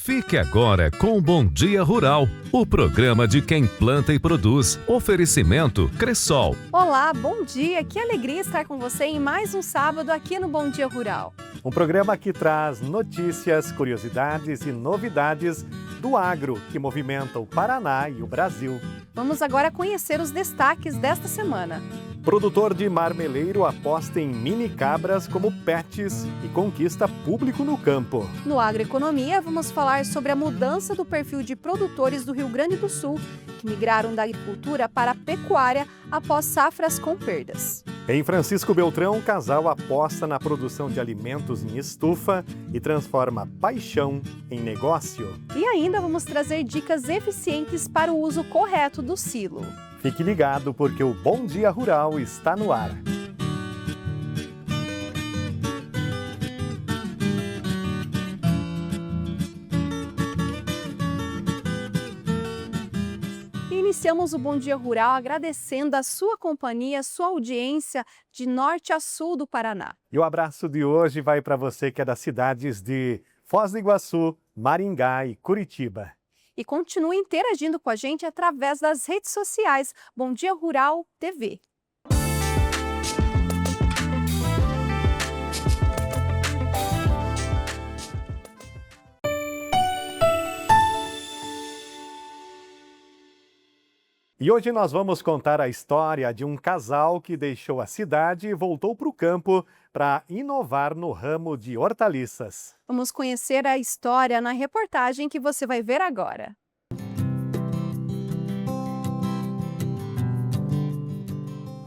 Fique agora com o Bom Dia Rural, o programa de quem planta e produz. Oferecimento Cressol. Olá, bom dia. Que alegria estar com você em mais um sábado aqui no Bom Dia Rural. Um programa que traz notícias, curiosidades e novidades do agro que movimenta o Paraná e o Brasil. Vamos agora conhecer os destaques desta semana. Produtor de marmeleiro aposta em mini cabras como pets e conquista público no campo. No Agroeconomia, vamos falar sobre a mudança do perfil de produtores do Rio Grande do Sul, que migraram da agricultura para a pecuária após safras com perdas. Em Francisco Beltrão, o casal aposta na produção de alimentos em estufa e transforma paixão em negócio. E ainda vamos trazer dicas eficientes para o uso correto do silo. Fique ligado porque o Bom Dia Rural está no ar. Iniciamos o Bom Dia Rural agradecendo a sua companhia, a sua audiência de norte a sul do Paraná. E o abraço de hoje vai para você que é das cidades de Foz do Iguaçu, Maringá e Curitiba. E continue interagindo com a gente através das redes sociais Bom Dia Rural TV. E hoje nós vamos contar a história de um casal que deixou a cidade e voltou para o campo para inovar no ramo de hortaliças. Vamos conhecer a história na reportagem que você vai ver agora.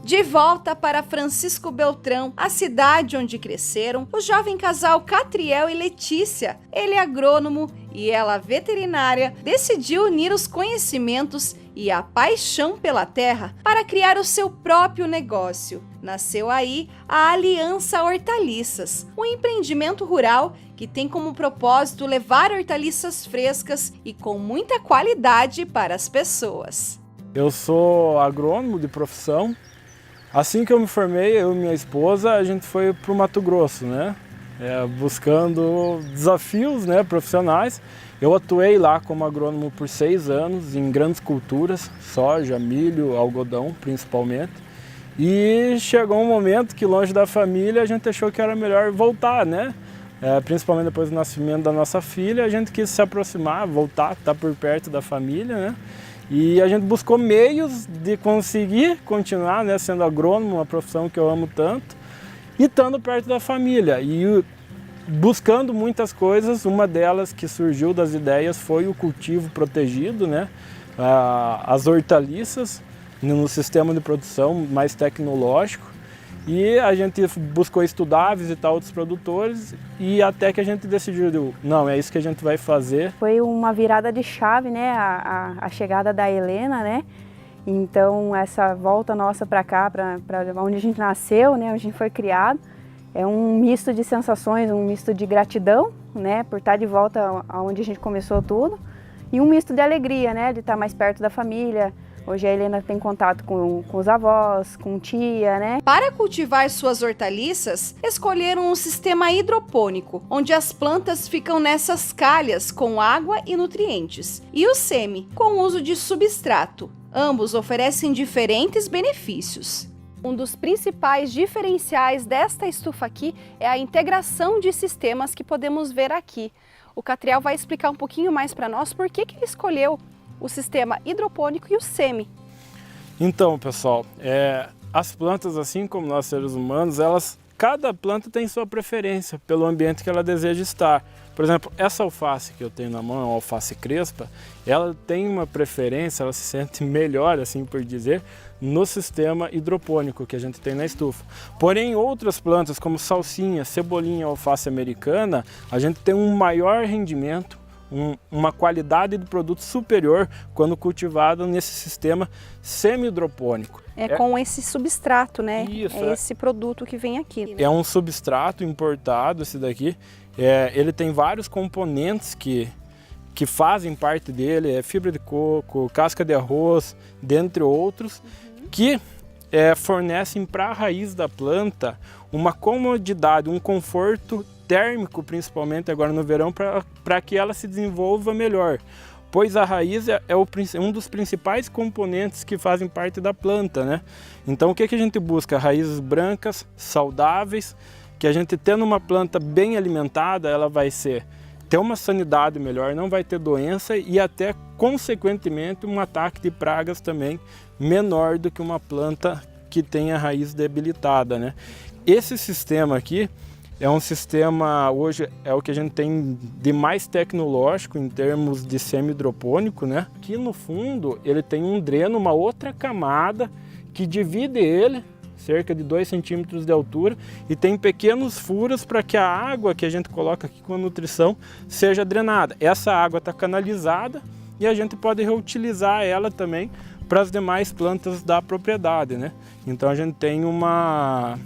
De volta para Francisco Beltrão, a cidade onde cresceram, o jovem casal Catriel e Letícia, ele é agrônomo e ela veterinária, decidiu unir os conhecimentos e a paixão pela terra para criar o seu próprio negócio. Nasceu aí a Aliança Hortaliças, um empreendimento rural que tem como propósito levar hortaliças frescas e com muita qualidade para as pessoas. Eu sou agrônomo de profissão. Assim que eu me formei, eu e minha esposa, a gente foi para o Mato Grosso, né? Buscando desafios, né, profissionais. Eu atuei lá como agrônomo por 6 anos em grandes culturas, soja, milho, algodão principalmente. E chegou um momento que longe da família a gente achou que era melhor voltar, né? Principalmente depois do nascimento da nossa filha, a gente quis se aproximar, voltar, estar por perto da família, né? E a gente buscou meios de conseguir continuar, né, sendo agrônomo, uma profissão que eu amo tanto, e estando perto da família. E buscando muitas coisas, uma delas que surgiu das ideias foi o cultivo protegido, né? As hortaliças no sistema de produção mais tecnológico. E a gente buscou estudar, visitar outros produtores e até que a gente decidiu, não, é isso que a gente vai fazer. Foi uma virada de chave, né, a chegada da Helena, né? Então essa volta nossa para cá, para onde a gente nasceu, né, onde a gente foi criado, é um misto de sensações, um misto de gratidão, né, por estar de volta aonde a gente começou tudo, e um misto de alegria, né, de estar mais perto da família. Hoje a Helena tem contato com os avós, com tia, né? Para cultivar suas hortaliças, escolheram um sistema hidropônico, onde as plantas ficam nessas calhas com água e nutrientes, e o semi, com uso de substrato. Ambos oferecem diferentes benefícios. Um dos principais diferenciais desta estufa aqui é a integração de sistemas que podemos ver aqui. O Catriel vai explicar um pouquinho mais para nós por que ele escolheu o sistema hidropônico e o semi. Então, pessoal, as plantas, assim como nós seres humanos, cada planta tem sua preferência pelo ambiente que ela deseja estar. Por exemplo, essa alface que eu tenho na mão, a alface crespa, ela tem uma preferência, ela se sente melhor, assim por dizer, no sistema hidropônico que a gente tem na estufa. Porém, outras plantas como salsinha, cebolinha, alface americana, a gente tem um maior rendimento, uma qualidade de produto superior quando cultivado nesse sistema semi-hidropônico. Com esse substrato, né? Isso, esse produto que vem aqui. É um substrato importado, esse daqui. Ele tem vários componentes que fazem parte dele, fibra de coco, casca de arroz, dentre outros, que fornecem para a raiz da planta uma comodidade, um conforto térmico, principalmente agora no verão, para que ela se desenvolva melhor. Pois a raiz é um dos principais componentes que fazem parte da planta, né? Então o que a gente busca? Raízes brancas, saudáveis, que a gente tendo uma planta bem alimentada, ela vai ter uma sanidade melhor, não vai ter doença e até, consequentemente, um ataque de pragas também menor do que uma planta que tem a raiz debilitada, né? Esse sistema aqui é um sistema, hoje é o que a gente tem de mais tecnológico em termos de semi-hidropônico, né? Aqui no fundo ele tem um dreno, uma outra camada que divide ele, cerca de 2 centímetros de altura, e tem pequenos furos para que a água que a gente coloca aqui com a nutrição seja drenada. Essa água está canalizada e a gente pode reutilizar ela também para as demais plantas da propriedade, né? Então a gente tem uma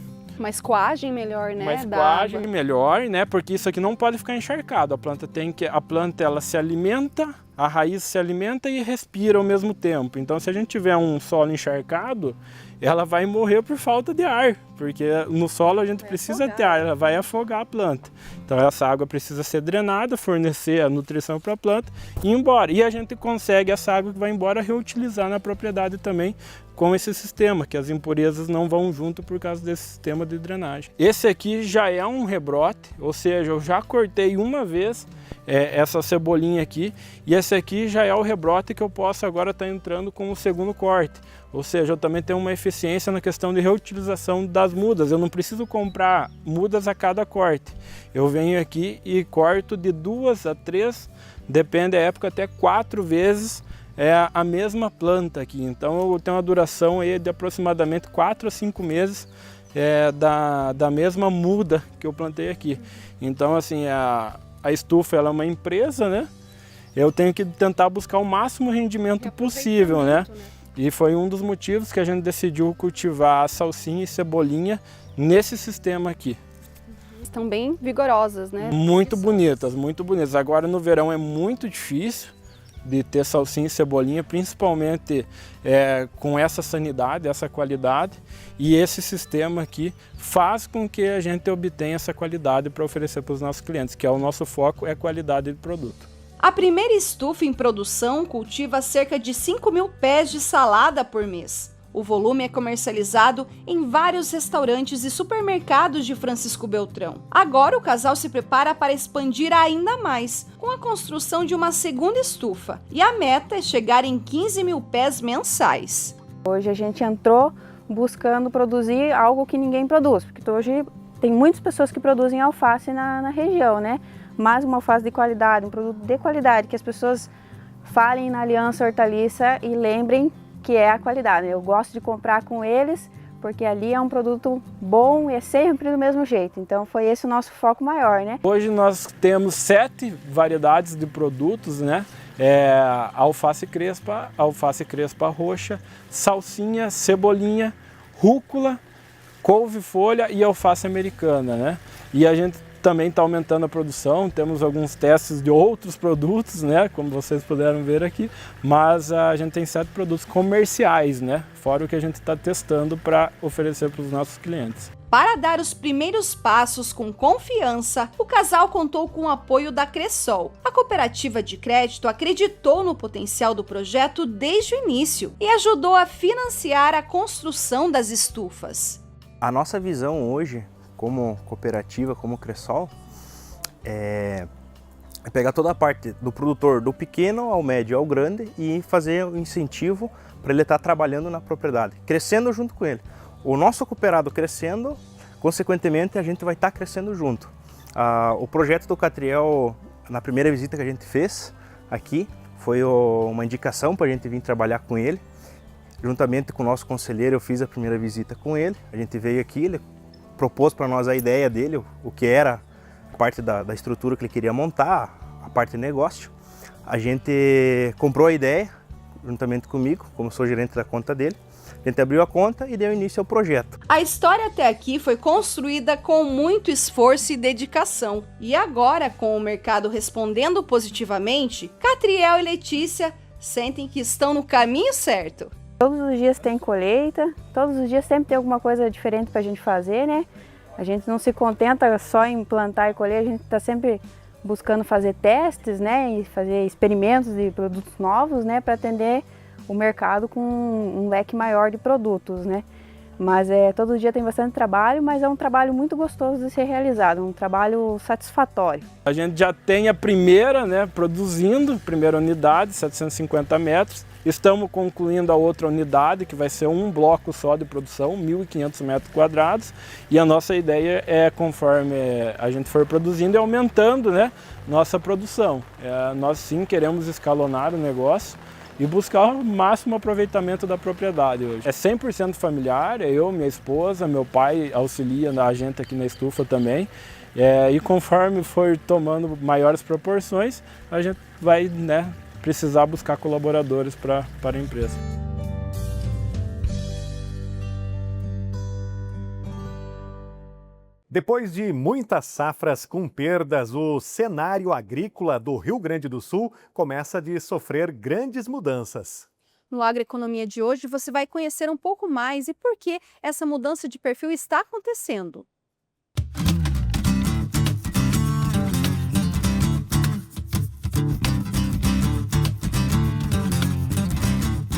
escoagem melhor, né? Uma escoagem melhor, né? Porque isso aqui não pode ficar encharcado. A planta ela se alimenta, a raiz se alimenta e respira ao mesmo tempo. Então se a gente tiver um solo encharcado, ela vai morrer por falta de ar, porque no solo a gente precisa ter ar, ela vai afogar a planta. Então essa água precisa ser drenada, fornecer a nutrição para a planta e ir embora. E a gente consegue essa água que vai embora reutilizar na propriedade também com esse sistema, que as impurezas não vão junto por causa desse sistema de drenagem. Esse aqui já é um rebrote, ou seja, eu já cortei uma vez essa cebolinha aqui, e esse aqui já é o rebrote que eu posso agora estar entrando com o segundo corte. Ou seja, eu também tenho uma eficiência na questão de reutilização das mudas. Eu não preciso comprar mudas a cada corte. Eu venho aqui e corto de 2 a 3, depende da época, até 4 vezes a mesma planta aqui. Então eu tenho uma duração aí de aproximadamente 4 a 5 meses da mesma muda que eu plantei aqui. Então assim, a estufa ela é uma empresa, né? Eu tenho que tentar buscar o máximo rendimento possível, né? E foi um dos motivos que a gente decidiu cultivar a salsinha e cebolinha nesse sistema aqui. Estão bem vigorosas, né? Muito bonitas, muito bonitas. Agora no verão é muito difícil de ter salsinha e cebolinha, principalmente com essa sanidade, essa qualidade. E esse sistema aqui faz com que a gente obtenha essa qualidade para oferecer para os nossos clientes, que é o nosso foco, é qualidade de produto. A primeira estufa em produção cultiva cerca de 5.000 pés de salada por mês. O volume é comercializado em vários restaurantes e supermercados de Francisco Beltrão. Agora o casal se prepara para expandir ainda mais, com a construção de uma segunda estufa. E a meta é chegar em 15.000 pés mensais. Hoje a gente entrou buscando produzir algo que ninguém produz, porque hoje tem muitas pessoas que produzem alface na região, né? Mas uma alface de qualidade, um produto de qualidade, que as pessoas falem na Aliança Hortaliça e lembrem que é a qualidade. Eu gosto de comprar com eles, porque ali é um produto bom e é sempre do mesmo jeito. Então foi esse o nosso foco maior, né? Hoje nós temos 7 variedades de produtos, né? Alface crespa roxa, salsinha, cebolinha, rúcula, couve-folha e alface americana, né? E a gente também está aumentando a produção, temos alguns testes de outros produtos, né, como vocês puderam ver aqui, mas a gente tem 7 produtos comerciais, né, fora o que a gente está testando para oferecer para os nossos clientes. Para dar os primeiros passos com confiança, o casal contou com o apoio da Cressol. A cooperativa de crédito acreditou no potencial do projeto desde o início e ajudou a financiar a construção das estufas. A nossa visão hoje, como cooperativa, como Cressol, é pegar toda a parte do produtor, do pequeno ao médio ao grande, e fazer um incentivo para ele estar trabalhando na propriedade, crescendo junto com ele. O nosso cooperado crescendo, consequentemente a gente vai estar crescendo junto. O projeto do Catriel, na primeira visita que a gente fez aqui, foi uma indicação para a gente vir trabalhar com ele. Juntamente com o nosso conselheiro, eu fiz a primeira visita com ele. A gente veio aqui, ele propôs para nós a ideia dele, o que era a parte da estrutura que ele queria montar, a parte de negócio. A gente comprou a ideia, juntamente comigo, como sou gerente da conta dele. A gente abriu a conta e deu início ao projeto. A história até aqui foi construída com muito esforço e dedicação. E agora, com o mercado respondendo positivamente, Catriel e Letícia sentem que estão no caminho certo. Todos os dias tem colheita, todos os dias sempre tem alguma coisa diferente para a gente fazer, né? A gente não se contenta só em plantar e colher, a gente está sempre buscando fazer testes, né, e fazer experimentos de produtos novos, né, para atender o mercado com um leque maior de produtos, né. Mas todo dia tem bastante trabalho, mas é um trabalho muito gostoso de ser realizado, um trabalho satisfatório. A gente já tem a primeira, né, produzindo, primeira unidade, 750 metros. Estamos concluindo a outra unidade, que vai ser um bloco só de produção, 1.500 metros quadrados. E a nossa ideia é, conforme a gente for produzindo, aumentando, né, nossa produção. Nós sim queremos escalonar o negócio e buscar o máximo aproveitamento da propriedade hoje. É 100% familiar, eu, minha esposa, meu pai auxilia a gente aqui na estufa também. E conforme for tomando maiores proporções, a gente vai, né, precisar buscar colaboradores para a empresa. Depois de muitas safras com perdas, o cenário agrícola do Rio Grande do Sul começa a sofrer grandes mudanças. No Agroeconomia de hoje, você vai conhecer um pouco mais e por que essa mudança de perfil está acontecendo.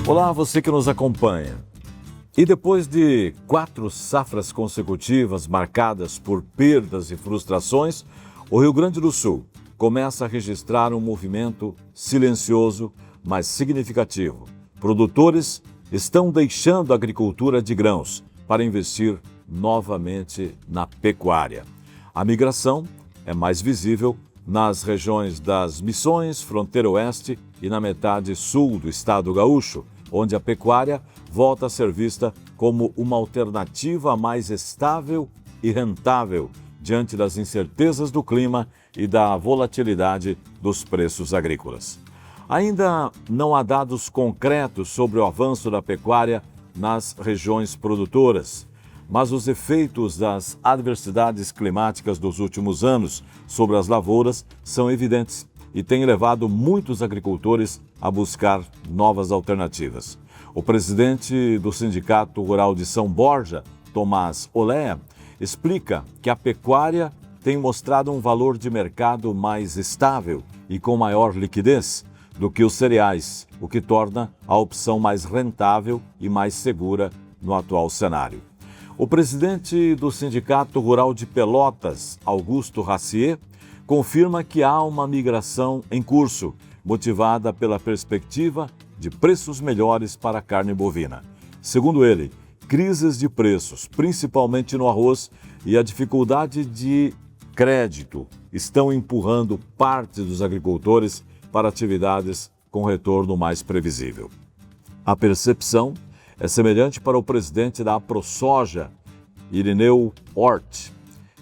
Olá, você que nos acompanha. E depois de 4 safras consecutivas marcadas por perdas e frustrações, o Rio Grande do Sul começa a registrar um movimento silencioso, mas significativo. Produtores estão deixando a agricultura de grãos para investir novamente na pecuária. A migração é mais visível nas regiões das Missões, Fronteira Oeste e na metade sul do estado gaúcho, onde a pecuária volta a ser vista como uma alternativa mais estável e rentável diante das incertezas do clima e da volatilidade dos preços agrícolas. Ainda não há dados concretos sobre o avanço da pecuária nas regiões produtoras, mas os efeitos das adversidades climáticas dos últimos anos sobre as lavouras são evidentes e têm levado muitos agricultores a buscar novas alternativas. O presidente do Sindicato Rural de São Borja, Tomás Olea, explica que a pecuária tem mostrado um valor de mercado mais estável e com maior liquidez do que os cereais, o que torna a opção mais rentável e mais segura no atual cenário. O presidente do Sindicato Rural de Pelotas, Augusto Racier, confirma que há uma migração em curso, motivada pela perspectiva de preços melhores para a carne bovina. Segundo ele, crises de preços, principalmente no arroz, e a dificuldade de crédito estão empurrando parte dos agricultores para atividades com retorno mais previsível. A percepção é semelhante para o presidente da AproSoja, Irineu Hort,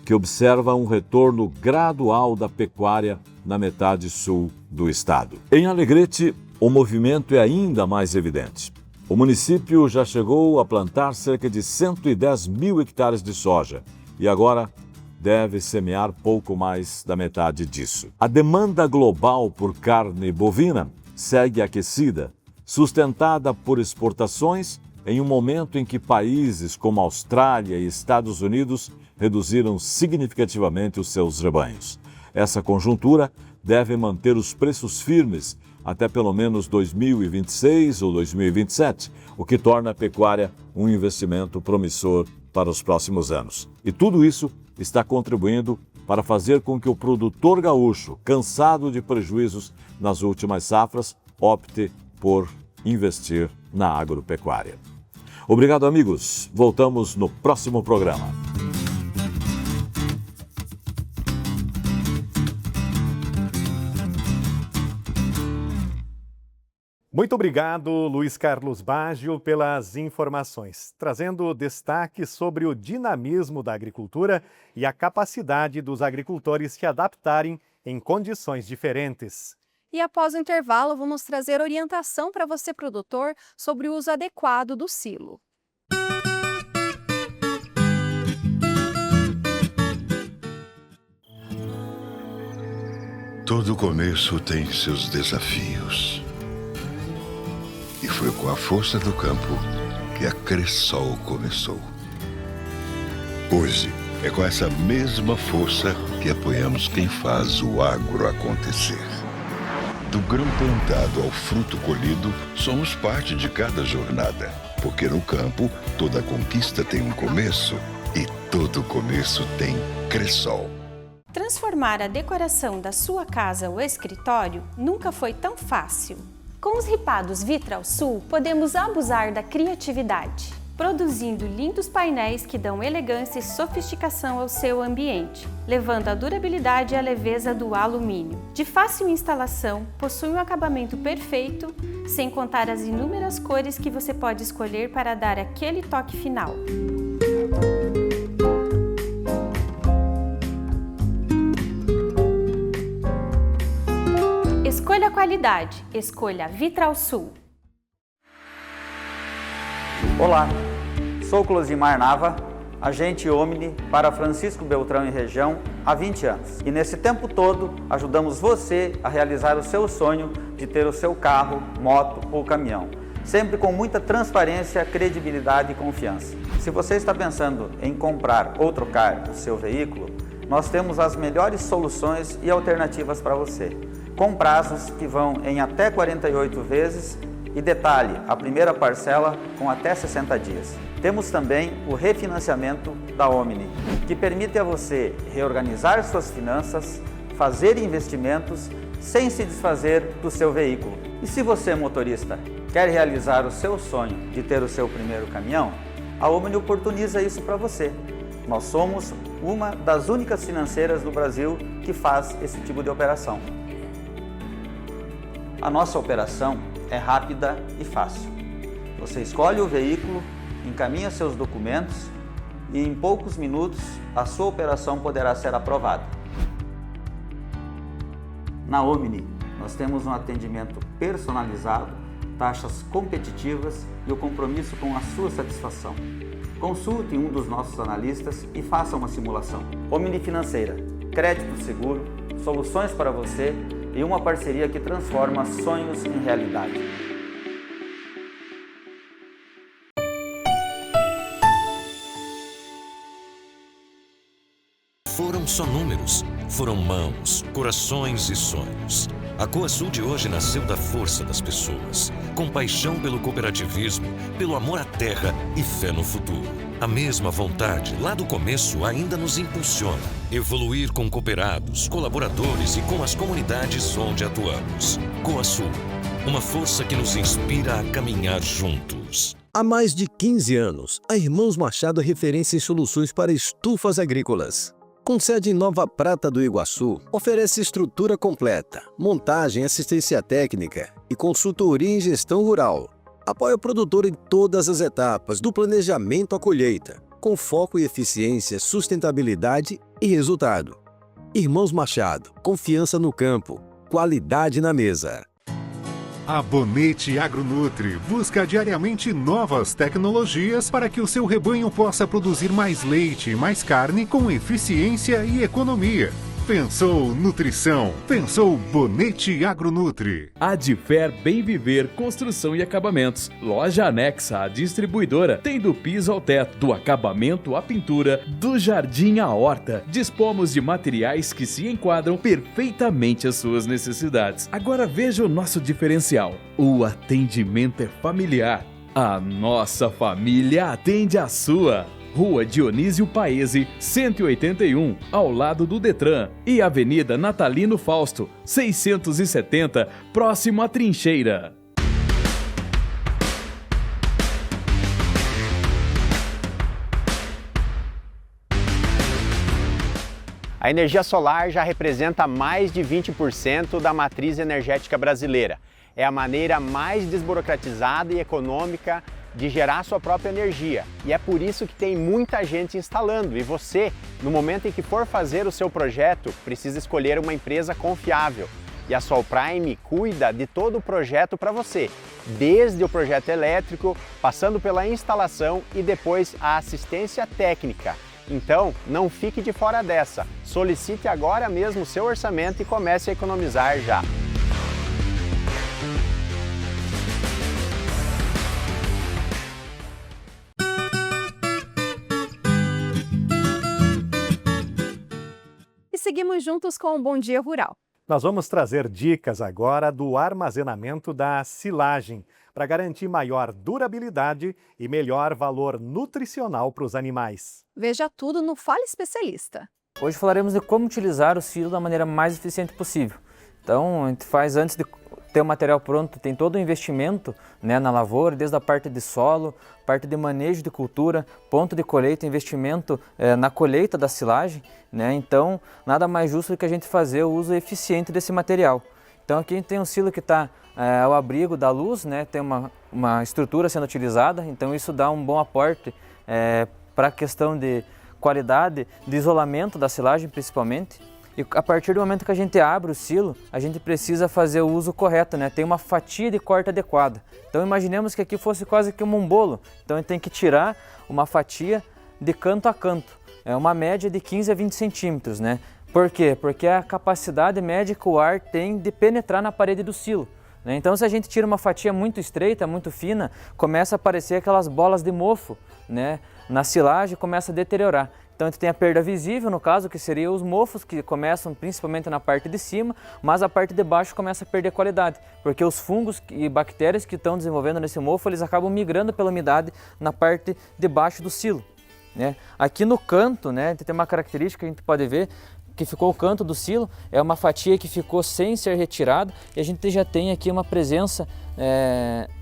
que observa um retorno gradual da pecuária na metade sul do estado. Em Alegrete, o movimento é ainda mais evidente. O município já chegou a plantar cerca de 110 mil hectares de soja e agora deve semear pouco mais da metade disso. A demanda global por carne bovina segue aquecida, sustentada por exportações em um momento em que países como Austrália e Estados Unidos reduziram significativamente os seus rebanhos. Essa conjuntura deve manter os preços firmes até pelo menos 2026 ou 2027, o que torna a pecuária um investimento promissor para os próximos anos. E tudo isso está contribuindo para fazer com que o produtor gaúcho, cansado de prejuízos nas últimas safras, opte por investir na agropecuária. Obrigado, amigos. Voltamos no próximo programa. Muito obrigado, Luiz Carlos Baggio, pelas informações, trazendo destaque sobre o dinamismo da agricultura e a capacidade dos agricultores se adaptarem em condições diferentes. E após o intervalo, vamos trazer orientação para você, produtor, sobre o uso adequado do silo. Todo começo tem seus desafios. E foi com a força do campo que a Cressol começou. Hoje, É com essa mesma força que apoiamos quem faz o agro acontecer. Do grão plantado ao fruto colhido, somos parte de cada jornada. Porque no campo, toda conquista tem um começo e todo começo tem Cressol. Transformar a decoração da sua casa ou escritório nunca foi tão fácil. Com os ripados Vitralsul, podemos abusar da criatividade, produzindo lindos painéis que dão elegância e sofisticação ao seu ambiente, levando a durabilidade e a leveza do alumínio. De fácil instalação, possui um acabamento perfeito, sem contar as inúmeras cores que você pode escolher para dar aquele toque final. Escolha a qualidade, escolha Vitralsul. Olá, sou Closimar Nava, agente Omni para Francisco Beltrão e região há 20 anos. E nesse tempo todo, ajudamos você a realizar o seu sonho de ter o seu carro, moto ou caminhão, sempre com muita transparência, credibilidade e confiança. Se você está pensando em comprar ou trocar o seu veículo, nós temos as melhores soluções e alternativas para você, com prazos que vão em até 48 vezes e detalhe, a primeira parcela com até 60 dias. Temos também o refinanciamento da Omni, que permite a você reorganizar suas finanças, fazer investimentos sem se desfazer do seu veículo. E se você, motorista, quer realizar o seu sonho de ter o seu primeiro caminhão, a Omni oportuniza isso para você. Nós somos uma das únicas financeiras do Brasil que faz esse tipo de operação. A nossa operação é rápida e fácil. Você escolhe o veículo, encaminha seus documentos e em poucos minutos a sua operação poderá ser aprovada. Na Omni, nós temos um atendimento personalizado, taxas competitivas e o compromisso com a sua satisfação. Consulte um dos nossos analistas e faça uma simulação. Omni Financeira, crédito seguro, soluções para você e uma parceria que transforma sonhos em realidade. Foram só números, foram mãos, corações e sonhos. A Coasul de hoje nasceu da força das pessoas, com paixão pelo cooperativismo, pelo amor à terra e fé no futuro. A mesma vontade, lá do começo, ainda nos impulsiona. Evoluir com cooperados, colaboradores e com as comunidades onde atuamos. Coasul, uma força que nos inspira a caminhar juntos. Há mais de 15 anos, a Irmãos Machado é referência em soluções para estufas agrícolas. Com sede em Nova Prata do Iguaçu, oferece estrutura completa, montagem, assistência técnica e consultoria em gestão rural. Apoia o produtor em todas as etapas, do planejamento à colheita, com foco em eficiência, sustentabilidade e resultado. Irmãos Machado, confiança no campo, qualidade na mesa. A Bonete Agronutri busca diariamente novas tecnologias para que o seu rebanho possa produzir mais leite e mais carne com eficiência e economia. Pensou nutrição, pensou Bonete Agronutri. Adfer Bem Viver Construção e Acabamentos. Loja anexa à distribuidora. Tem do piso ao teto, do acabamento à pintura, do jardim à horta. Dispomos de materiais que se enquadram perfeitamente às suas necessidades. Agora veja o nosso diferencial. O atendimento é familiar. A nossa família atende a sua. Rua Dionísio Paese, 181, ao lado do Detran, e Avenida Natalino Fausto, 670, próximo à Trincheira. A energia solar já representa mais de 20% da matriz energética brasileira. É a maneira mais desburocratizada e econômica de gerar sua própria energia. E é por isso que tem muita gente instalando. E você, no momento em que for fazer o seu projeto, precisa escolher uma empresa confiável. E a Sol Prime cuida de todo o projeto para você, desde o projeto elétrico, passando pela instalação e depois a assistência técnica. Então, não fique de fora dessa. Solicite agora mesmo o seu orçamento e comece a economizar já. Seguimos juntos com o Bom Dia Rural. Nós vamos trazer dicas agora do armazenamento da silagem para garantir maior durabilidade e melhor valor nutricional para os animais. Veja tudo no Fala Especialista. Hoje falaremos de como utilizar o silo da maneira mais eficiente possível. Então, a gente faz antes de ter o material pronto, tem todo o investimento, né, na lavoura, desde a parte de solo, parte de manejo de cultura, ponto de colheita, investimento na colheita da silagem, né? Então, nada mais justo do que a gente fazer o uso eficiente desse material. Então, aqui a gente tem um silo que está ao abrigo da luz, né? Tem uma estrutura sendo utilizada, então isso dá um bom aporte para a questão de qualidade, de isolamento da silagem principalmente. E a partir do momento que a gente abre o silo, a gente precisa fazer o uso correto, né? Tem uma fatia de corte adequada. Então imaginemos que aqui fosse quase que um bolo. Então a gente tem que tirar uma fatia de canto a canto. É uma média de 15 a 20 centímetros, né? Por quê? Porque é a capacidade média que o ar tem de penetrar na parede do silo. Então se a gente tira uma fatia muito estreita, muito fina, começa a aparecer aquelas bolas de mofo, né? Na silagem, começa a deteriorar. Então a gente tem a perda visível, no caso, que seriam os mofos, que começam principalmente na parte de cima, mas a parte de baixo começa a perder qualidade, porque os fungos e bactérias que estão desenvolvendo nesse mofo, eles acabam migrando pela umidade na parte de baixo do silo, né? Aqui no canto, né, tem uma característica que a gente pode ver, que ficou o canto do silo, é uma fatia que ficou sem ser retirada, e a gente já tem aqui uma presença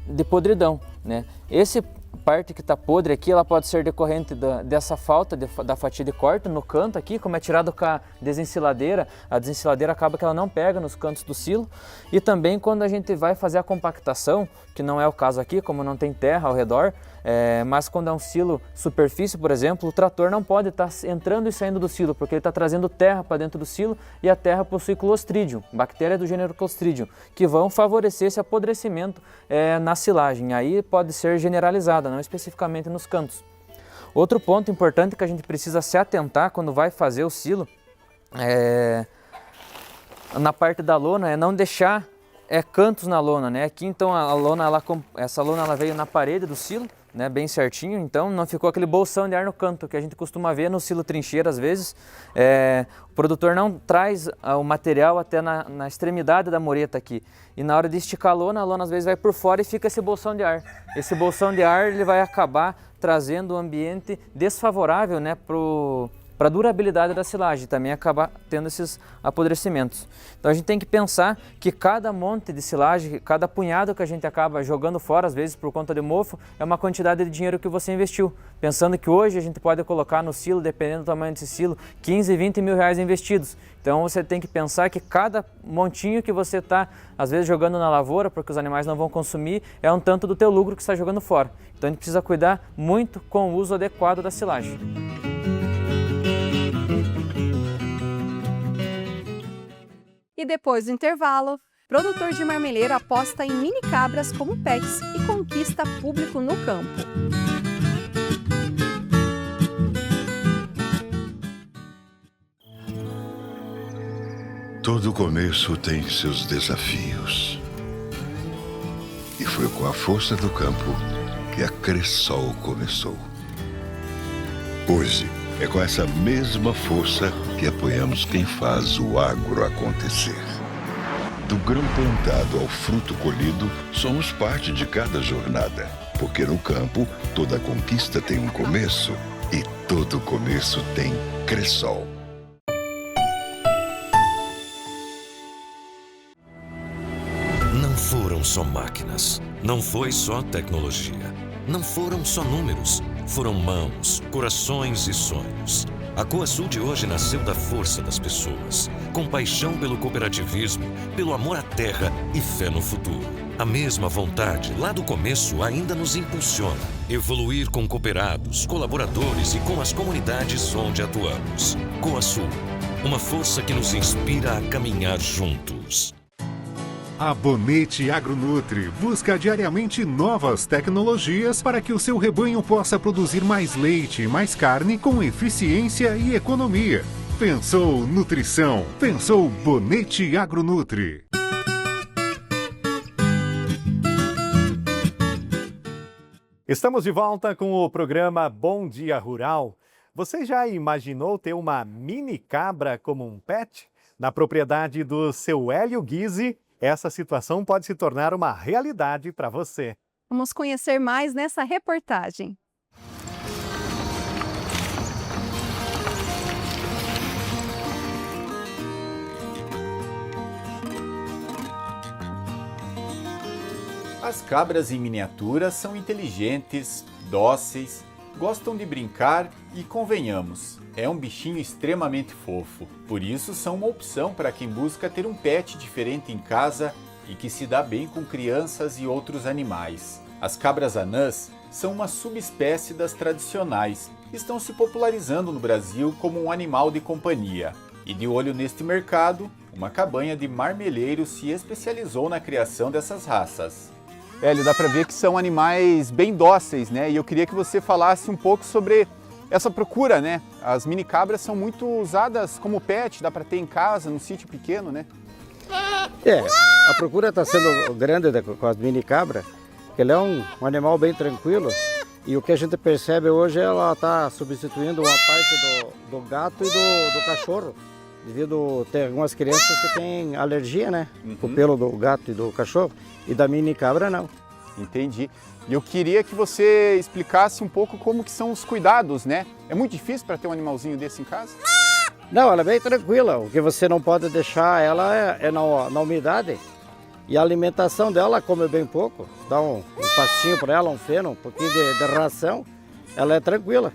de podridão, né? Esse parte que está podre aqui, ela pode ser decorrente dessa falta da fatia de corte no canto aqui, como é tirado com a desensiladeira acaba que ela não pega nos cantos do silo. E também quando a gente vai fazer a compactação, que não é o caso aqui, como não tem terra ao redor, mas quando é um silo superfície, por exemplo, o trator não pode estar entrando e saindo do silo, porque ele está trazendo terra para dentro do silo, e a terra possui Clostridium, bactéria do gênero Clostridium, que vão favorecer esse apodrecimento na silagem. Aí pode ser generalizada, não especificamente nos cantos. Outro ponto importante que a gente precisa se atentar quando vai fazer o silo, na parte da lona, é não deixar cantos na lona, né? Aqui então a lona, essa lona ela veio na parede do silo, né, bem certinho, então não ficou aquele bolsão de ar no canto que a gente costuma ver no silo trincheira às vezes. O produtor não traz o material até na extremidade da mureta aqui, e na hora de esticar a lona às vezes vai por fora e fica esse bolsão de ar. Esse bolsão de ar ele vai acabar trazendo um ambiente desfavorável, né, para a durabilidade da silagem, também acaba tendo esses apodrecimentos. Então a gente tem que pensar que cada monte de silagem, cada punhado que a gente acaba jogando fora, às vezes por conta de mofo, é uma quantidade de dinheiro que você investiu. Pensando que hoje a gente pode colocar no silo, dependendo do tamanho desse silo, 15, 20 mil reais investidos. Então você tem que pensar que cada montinho que você está, às vezes, jogando na lavoura, porque os animais não vão consumir, é um tanto do teu lucro que você está jogando fora. Então a gente precisa cuidar muito com o uso adequado da silagem. E depois do intervalo, produtor de marmeleiro aposta em mini cabras como pets e conquista público no campo. Todo começo tem seus desafios. E foi com a força do campo que a Cressol começou. Hoje, é com essa mesma força que apoiamos quem faz o agro acontecer. Do grão plantado ao fruto colhido, somos parte de cada jornada. Porque no campo, toda conquista tem um começo e todo começo tem Cressol. Não foram só máquinas, não foi só tecnologia, não foram só números. Foram mãos, corações e sonhos. A Coasul de hoje nasceu da força das pessoas, com paixão pelo cooperativismo, pelo amor à terra e fé no futuro. A mesma vontade, lá do começo, ainda nos impulsiona. Evoluir com cooperados, colaboradores e com as comunidades onde atuamos. Coasul, uma força que nos inspira a caminhar juntos. A Bonete Agronutri busca diariamente novas tecnologias para que o seu rebanho possa produzir mais leite e mais carne com eficiência e economia. Pensou nutrição, pensou Bonete Agronutri. Estamos de volta com o programa Bom Dia Rural. Você já imaginou ter uma mini cabra como um pet? Na propriedade do seu Hélio Guise, essa situação pode se tornar uma realidade para você. Vamos conhecer mais nessa reportagem. As cabras em miniatura são inteligentes, dóceis, gostam de brincar e, convenhamos, é um bichinho extremamente fofo. Por isso são uma opção para quem busca ter um pet diferente em casa e que se dá bem com crianças e outros animais. As cabras anãs são uma subespécie das tradicionais. Estão se popularizando no Brasil como um animal de companhia. E de olho neste mercado, uma cabanha de marmeleiros se especializou na criação dessas raças. Hélio, dá para ver que são animais bem dóceis, né? E eu queria que você falasse um pouco sobre essa procura, né? As mini cabras são muito usadas como pet, dá para ter em casa, num sítio pequeno, né? A procura está sendo grande com as mini cabras, porque ele é um animal bem tranquilo e o que a gente percebe hoje, ela está substituindo uma parte do gato e do cachorro, devido a ter algumas crianças que têm alergia, né? Com o pelo do gato e do cachorro, e da mini cabra não. Entendi. E eu queria que você explicasse um pouco como que são os cuidados, né? É muito difícil para ter um animalzinho desse em casa? Não, ela é bem tranquila. O que você não pode deixar ela é na umidade. E a alimentação dela, come bem pouco. Dá um pastinho para ela, um feno, um pouquinho de ração. Ela é tranquila.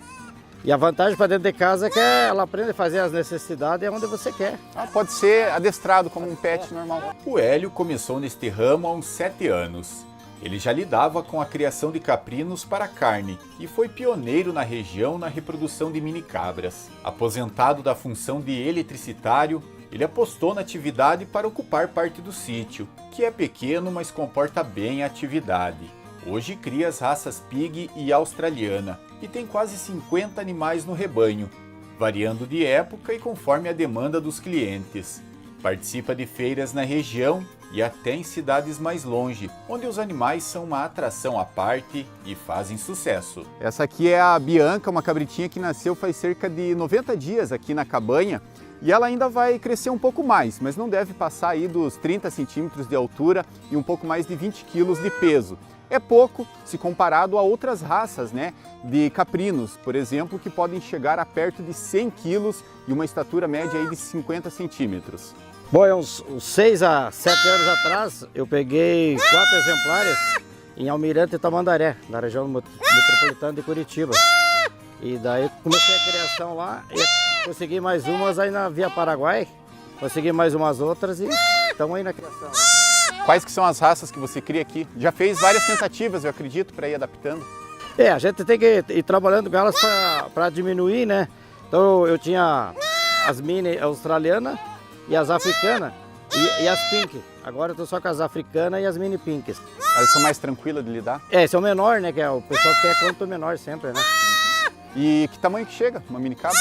E a vantagem para dentro de casa é que ela aprende a fazer as necessidades onde você quer. Pode ser adestrado como um pet normal. O Hélio começou neste ramo há uns 7 anos. Ele já lidava com a criação de caprinos para carne e foi pioneiro na região na reprodução de mini cabras. Aposentado da função de eletricitário, ele apostou na atividade para ocupar parte do sítio, que é pequeno, mas comporta bem a atividade. Hoje cria as raças Pig e Australiana e tem quase 50 animais no rebanho, variando de época e conforme a demanda dos clientes. Participa de feiras na região e até em cidades mais longe, onde os animais são uma atração à parte e fazem sucesso. Essa aqui é a Bianca, uma cabritinha que nasceu faz cerca de 90 dias aqui na cabanha. E ela ainda vai crescer um pouco mais, mas não deve passar aí dos 30 centímetros de altura e um pouco mais de 20 quilos de peso. É pouco se comparado a outras raças, né, de caprinos, por exemplo, que podem chegar a perto de 100 quilos e uma estatura média aí de 50 centímetros. Bom, uns 6 a 7 anos atrás, eu peguei 4 exemplares em Almirante Tamandaré, na região metropolitana de Curitiba. E daí comecei a criação lá e consegui mais umas aí na Via Paraguai, consegui mais umas outras e estamos aí na criação. Quais que são as raças que você cria aqui? Já fez várias tentativas, eu acredito, para ir adaptando. A gente tem que ir trabalhando com elas para diminuir, né? Então eu tinha as mini australianas e as africanas e as pink. Agora eu estou só com as africanas e as mini pinks. Elas são mais tranquilas de lidar? São menor, né? Que o pessoal quer quanto menor sempre, né? E que tamanho que chega uma mini cabra?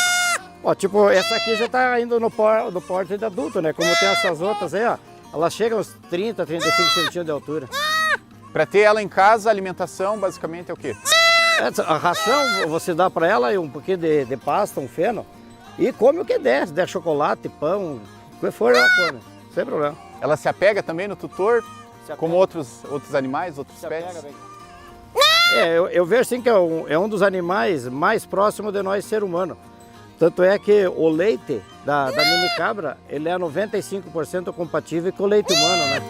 Tipo, essa aqui já está indo no porte de adulto, né? Como tem essas outras aí, ó. Ela chega a uns 30, 35 centímetros de altura. Para ter ela em casa, a alimentação basicamente é o quê? A ração você dá para ela e um pouquinho de pasta, um feno. E come o que der. Se der chocolate, pão, o que for, ela come. Sem problema. Ela se apega também no tutor, como outros animais, outros pets? Eu vejo assim que é um dos animais mais próximos de nós, ser humano. Tanto é que o leite da mini cabra, ele é 95% compatível com o leite humano, né?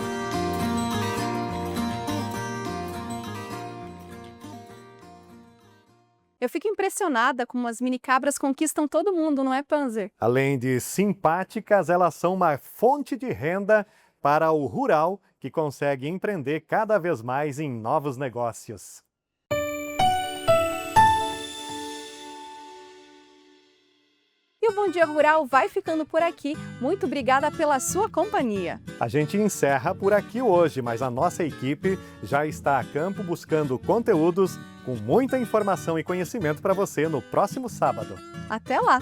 Eu fico impressionada como as mini cabras conquistam todo mundo, não é, Panzer? Além de simpáticas, elas são uma fonte de renda para o rural que consegue empreender cada vez mais em novos negócios. E o Bom Dia Rural vai ficando por aqui. Muito obrigada pela sua companhia. A gente encerra por aqui hoje, mas a nossa equipe já está a campo buscando conteúdos com muita informação e conhecimento para você no próximo sábado. Até lá!